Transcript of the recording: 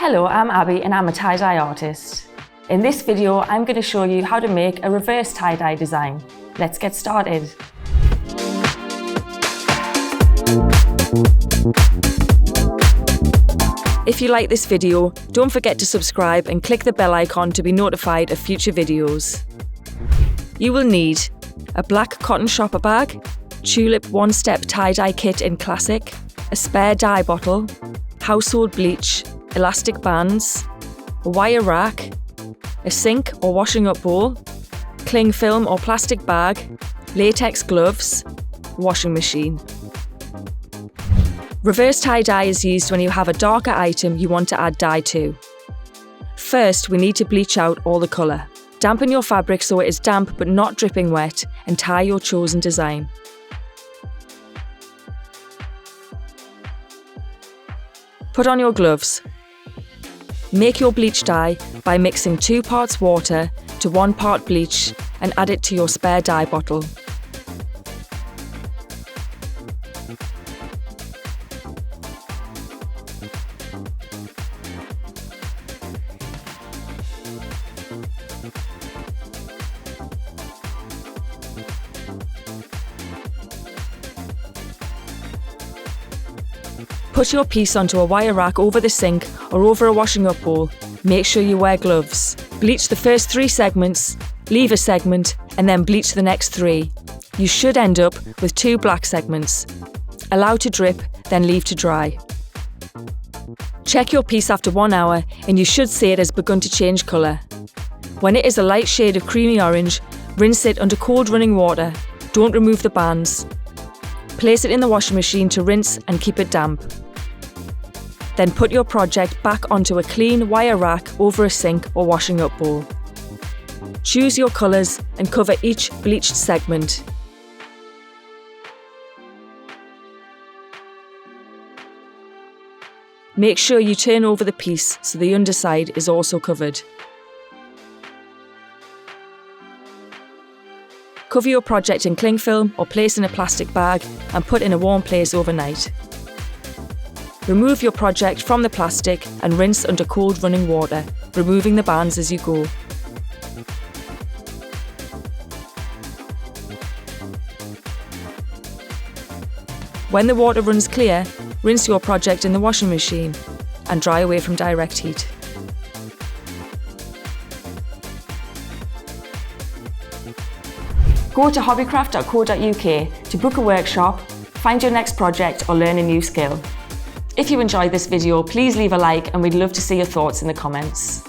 Hello, I'm Abby and I'm a tie-dye artist. In this video, I'm going to show you how to make a reverse tie-dye design. Let's get started. If you like this video, don't forget to subscribe and click the bell icon to be notified of future videos. You will need a black cotton shopper bag, tulip one-step tie-dye kit in classic, a spare dye bottle, household bleach, elastic bands, a wire rack, a sink or washing up bowl, cling film or plastic bag, latex gloves, washing machine. Reverse tie-dye is used when you have a darker item you want to add dye to. First, we need to bleach out all the colour. Dampen your fabric so it is damp but not dripping wet and tie your chosen design. Put on your gloves. Make your bleach dye by mixing 2 parts water to 1 part bleach and add it to your spare dye bottle. Put your piece onto a wire rack over the sink or over a washing up bowl. Make sure you wear gloves. Bleach the first 3 segments, leave a segment, and then bleach the next 3. You should end up with 2 black segments. Allow to drip, then leave to dry. Check your piece after 1 hour and you should see it has begun to change colour. When it is a light shade of creamy orange, rinse it under cold running water. Don't remove the bands. Place it in the washing machine to rinse and keep it damp. Then put your project back onto a clean wire rack over a sink or washing up bowl. Choose your colours and cover each bleached segment. Make sure you turn over the piece so the underside is also covered. Cover your project in cling film or place in a plastic bag and put in a warm place overnight. Remove your project from the plastic and rinse under cold running water, removing the bands as you go. When the water runs clear, rinse your project in the washing machine and dry away from direct heat. Go to hobbycraft.co.uk to book a workshop, find your next project or learn a new skill. If you enjoyed this video, please leave a like and we'd love to see your thoughts in the comments.